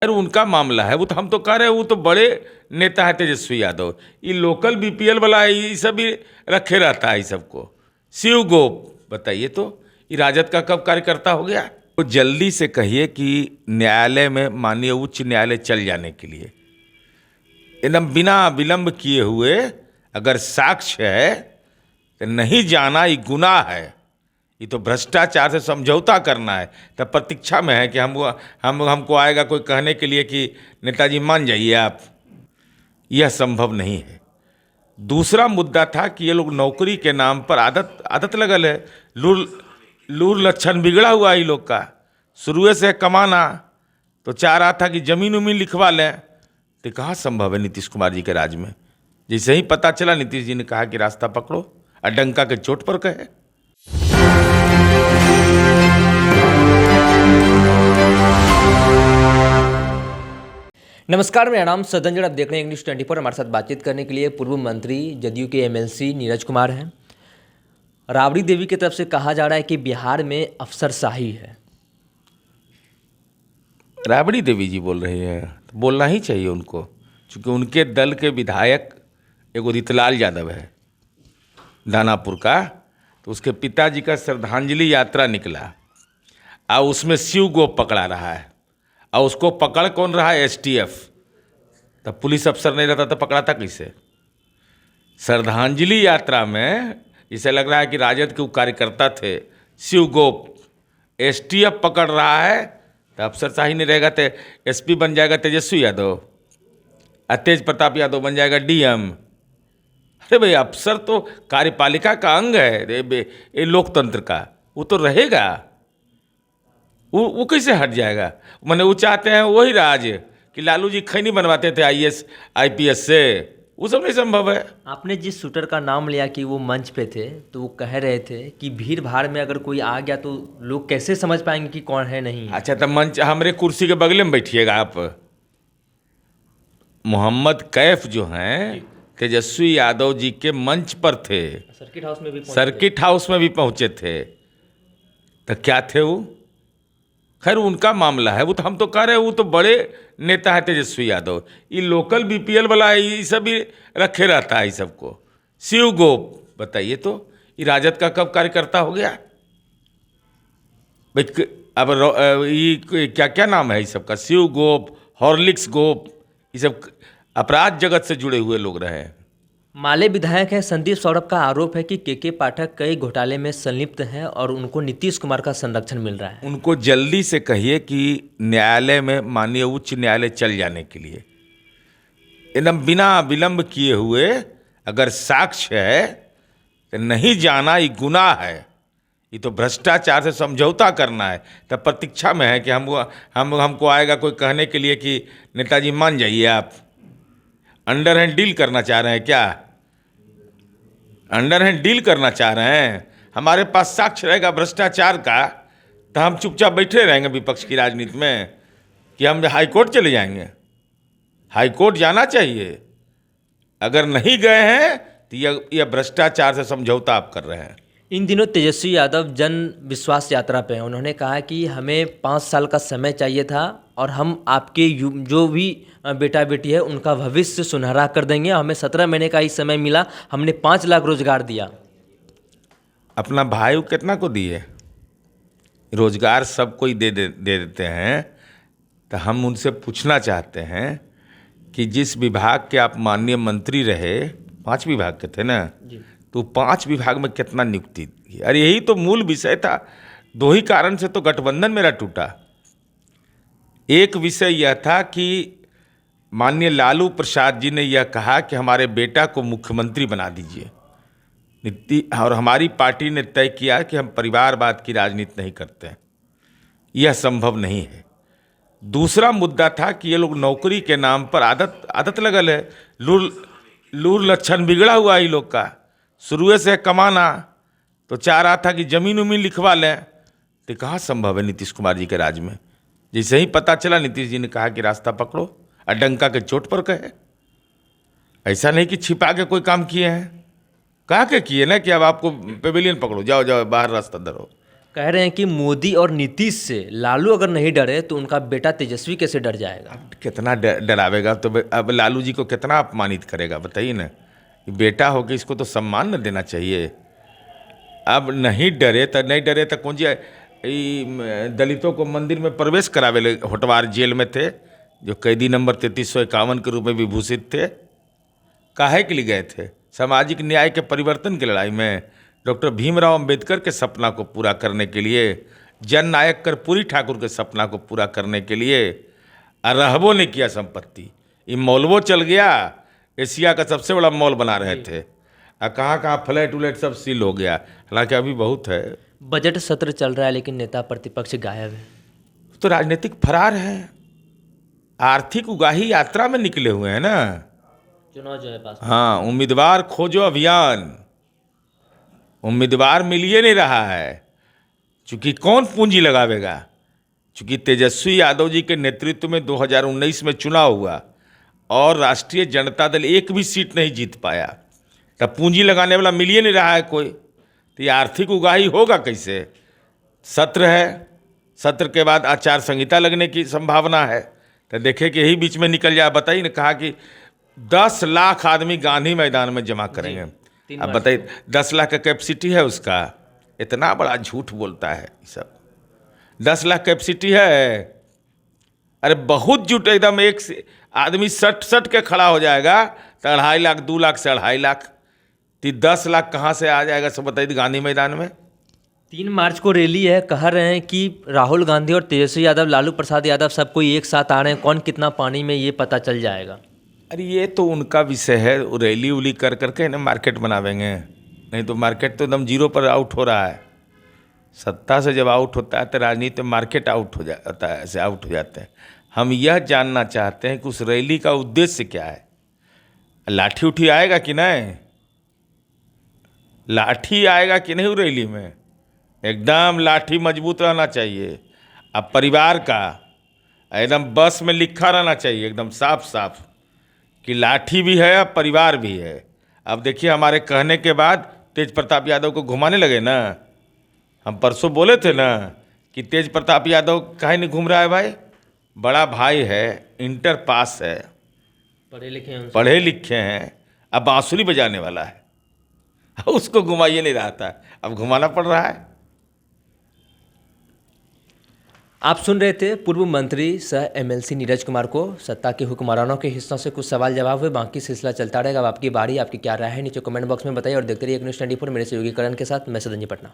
अरे उनका मामला है, वो तो हम तो कह रहे हैं, वो तो बड़े नेता है तेजस्वी यादव। ये लोकल बीपीएल वाला है, ये सब भी रखे रहता है ये सबको। शिव गोप बताइए तो, ये राजद का कब कार्यकर्ता हो गया? तो जल्दी से कहिए कि न्यायालय में, माननीय उच्च न्यायालय चल जाने के लिए एकदम बिना विलंब किए हुए, अगर साक्ष्य है तो नहीं जाना ये गुनाह है, ये तो भ्रष्टाचार से समझौता करना है। तब प्रतीक्षा में है कि हमको आएगा कोई कहने के लिए कि नेताजी मान जाइए आप। यह संभव नहीं है। दूसरा मुद्दा था कि ये लोग नौकरी के नाम पर आदत लगल है, लूर लक्षण बिगड़ा हुआ ये लोग का। शुरू से कमाना तो चाह रहा था कि जमीन उमीन लिखवा लें, तो कहाँ संभव है नीतीश कुमार जी के राज में। जैसे ही पता चला, नीतीश जी ने कहा कि रास्ता पकड़ो, अडंका के चोट पर कहे। नमस्कार, मेरा नाम सदन। आप देख रहे हैं इंग्लिश 24। हमारे साथ बातचीत करने के लिए पूर्व मंत्री, जदयू के एमएलसी नीरज कुमार हैं। राबड़ी देवी की तरफ से कहा जा रहा है कि बिहार में अफसरशाही है। राबड़ी देवी जी बोल रही है तो बोलना ही चाहिए उनको, क्योंकि उनके दल के विधायक एगो रितलाल यादव है दानापुर का, तो उसके पिताजी का श्रद्धांजलि यात्रा निकला और उसमें शिव गोप पकड़ा रहा है। और उसको पकड़ कौन रहा है? एसटीएफ। तब पुलिस अफसर नहीं रहता तो पकड़ाता कैसे? श्रद्धांजलि यात्रा में इसे लग रहा है कि राजद के कार्यकर्ता थे। शिव गोप एसटीएफ पकड़ रहा है तो अफसरशाही नहीं रहेगा तो एसपी बन जाएगा तेजस्वी यादव और तेज प्रताप यादव बन जाएगा डीएम। अरे भाई, अफसर तो कार्यपालिका का अंग है, ये लोकतंत्र का, वो तो रहेगा। वो कैसे हट जाएगा? मैंने वो चाहते हैं वही राज कि लालू जी खैनी बनवाते थे आईएएस आईपीएस से, वो सब नहीं संभव है। आपने जिस शूटर का नाम लिया कि वो मंच पे थे, तो वो कह रहे थे कि भीड़ भाड़ में अगर कोई आ गया तो लोग कैसे समझ पाएंगे कि कौन है नहीं। अच्छा, तो मंच हमरे कुर्सी के बगले में बैठिएगा आप। मोहम्मद कैफ जो हैं तेजस्वी यादव जी के मंच पर थे, सर्किट हाउस में भी सर्किट हाउस में भी पहुंचे थे। तो क्या थे वो? खैर उनका मामला है, वो तो हम तो कह रहे हैं, वो तो बड़े नेता है तेजस्वी यादव। ये लोकल बीपीएल वाला है, ये सब भी रखे रहता है ये सबको। शिव गोप बताइए तो, ये राजद का कब कार्यकर्ता हो गया? भाई अब ये क्या क्या नाम है ये सबका? शिव गोप, हॉर्लिक्स गोप, ये सब अपराध जगत से जुड़े हुए लोग रहे हैं। माले विधायक हैं संदीप सौरभ का आरोप है कि के पाठक कई घोटाले में संलिप्त हैं और उनको नीतीश कुमार का संरक्षण मिल रहा है। उनको जल्दी से कहिए कि न्यायालय में, माननीय उच्च न्यायालय चल जाने के लिए एकदम बिना विलंब किए हुए, अगर साक्ष्य है तो नहीं जाना ये गुनाह है, ये तो भ्रष्टाचार से समझौता करना है। तब प्रतीक्षा में है कि हमको आएगा कोई कहने के लिए कि नेताजी मान जाइए आप। अंडर हैंड डील करना चाह रहे हैं क्या? अंडर हैंड डील करना चाह रहे हैं? हमारे पास साक्ष्य रहेगा भ्रष्टाचार का तो हम चुपचाप बैठे रहेंगे विपक्ष की राजनीति में कि हम हाईकोर्ट चले जाएंगे? हाईकोर्ट जाना चाहिए। अगर नहीं गए हैं तो यह भ्रष्टाचार से समझौता आप कर रहे हैं। इन दिनों तेजस्वी यादव जन विश्वास यात्रा पे हैं। उन्होंने कहा कि हमें 5 साल का समय चाहिए था और हम आपके जो भी बेटा बेटी है उनका भविष्य सुनहरा कर देंगे। हमें 17 महीने का ही समय मिला, हमने 5 लाख रोजगार दिया। अपना भाई को कितना को दिए? रोजगार सबको ही दे देते हैं। तो हम उनसे पूछना चाहते हैं कि जिस विभाग के आप माननीय मंत्री रहे, 5 विभाग के थे ना, तो 5 विभाग में कितना नियुक्ति दी? अरे यही तो मूल विषय था। 2 ही कारण से तो गठबंधन मेरा टूटा। एक विषय यह था कि माननीय लालू प्रसाद जी ने यह कहा कि हमारे बेटा को मुख्यमंत्री बना दीजिए, और हमारी पार्टी ने तय किया कि हम परिवारवाद की राजनीति नहीं करते हैं। यह संभव नहीं है। दूसरा मुद्दा था कि ये लोग नौकरी के नाम पर आदत लगल है, लूर लक्षण बिगड़ा हुआ ये लोग का। शुरू से कमाना तो चाह रहा था कि जमीन उमीन लिखवा लें, तो कहाँ संभव है नीतीश कुमार जी के राज में। जैसे ही पता चला, नीतीश जी ने कहा कि रास्ता पकड़ो, अडंका के चोट पर कहे। ऐसा नहीं कि छिपा के कोई काम किए हैं, कहा के किए ना कि अब आपको पेविलियन पकड़ो, जाओ जाओ बाहर रास्ता धरो। कह रहे हैं कि मोदी और नीतीश से लालू अगर नहीं डरे तो उनका बेटा तेजस्वी कैसे डर जाएगा। अब कितना डरावेगा, तो अब लालू जी को कितना अपमानित करेगा बताइए ना। बेटा हो के इसको तो सम्मान न देना चाहिए। अब नहीं डरे तो कौन जी दलितों को मंदिर में प्रवेश करावे ले होटवार जेल में थे, जो कैदी नंबर 3351 के रूप में विभूषित थे। काहे के लिए गए थे? सामाजिक न्याय के परिवर्तन की लड़ाई में, डॉक्टर भीमराव अंबेडकर के सपना को पूरा करने के लिए, जन नायक कर्पूरी ठाकुर के सपना को पूरा करने के लिए। रहबो ने किया संपत्ति, ये मॉलवो चल गया, एशिया का सबसे बड़ा मॉल बना रहे थे, और कहाँ कहाँ फ्लैट उलैट सब सील हो गया। हालांकि अभी बहुत है। बजट सत्र चल रहा है लेकिन नेता प्रतिपक्ष गायब है। तो राजनीतिक फरार है, आर्थिक उगाही यात्रा में निकले हुए हैं ना। चुनाव जो है पास। हाँ, उम्मीदवार खोजो अभियान, उम्मीदवार मिल ही नहीं रहा है। चूंकि कौन पूंजी लगावेगा? चूंकि तेजस्वी यादव जी के नेतृत्व में 2019 में चुनाव हुआ और राष्ट्रीय जनता दल एक भी सीट नहीं जीत पाया, तब पूंजी लगाने वाला मिल ही नहीं रहा है कोई। तो ये आर्थिक उगाही होगा कैसे? सत्र है, सत्र के बाद आचार संहिता लगने की संभावना है, तो देखे कि यही बीच में निकल जाए। बताइए ना, कहा कि 10 लाख आदमी गांधी मैदान में जमा करेंगे। अब बताइए 10 लाख का कैपेसिटी है उसका, इतना बड़ा झूठ बोलता है सब। 10 लाख कैपेसिटी है? अरे बहुत झूठ, एकदम एक आदमी सट के खड़ा हो जाएगा तो 2.5 लाख, 2 लाख से 2.5 लाख, तो 10 लाख कहाँ से आ जाएगा सब बताइए गांधी मैदान में। 3 मार्च को रैली है, कह रहे हैं कि राहुल गांधी और तेजस्वी यादव, लालू प्रसाद यादव सब कोई एक साथ आ रहे हैं, कौन कितना पानी में ये पता चल जाएगा। अरे ये तो उनका विषय है, रैली उली कर करके ना मार्केट बनावेंगे, नहीं तो मार्केट तो एकदम जीरो पर आउट हो रहा है। सत्ता से जब आउट होता है तो राजनीति में मार्केट आउट हो जाता है, ऐसे आउट हो जाते हैं। हम यह जानना चाहते हैं कि उस रैली का उद्देश्य क्या है। लाठी उठी आएगा कि नहीं, लाठी आएगा कि नहीं रैली में? एकदम लाठी मजबूत रहना चाहिए। अब परिवार का एकदम बस में लिखा रहना चाहिए एकदम साफ साफ कि लाठी भी है अब परिवार भी है। अब देखिए हमारे कहने के बाद तेज प्रताप यादव को घुमाने लगे ना। हम परसों बोले थे ना कि तेज प्रताप यादव काहे नहीं घूम रहा है भाई, बड़ा भाई है, इंटर पास है, पढ़े लिखे हैं, अब बांसुरी बजाने वाला है, उसको घुमाइए नहीं रहा था, अब घुमाना पड़ रहा है। आप सुन रहे थे पूर्व मंत्री सह एमएलसी नीरज कुमार को। सत्ता के हुक्मरानों के हिस्सों से कुछ सवाल जवाब हुए, बाकी सिलसिला चलता रहेगा। अब आपकी बारी, आपकी क्या राय है नीचे कमेंट बॉक्स में बताइए और देखते रहिए एक न्यूज़ 24 मेरे सहयोगी करण के साथ। मैं सदन जी पटना।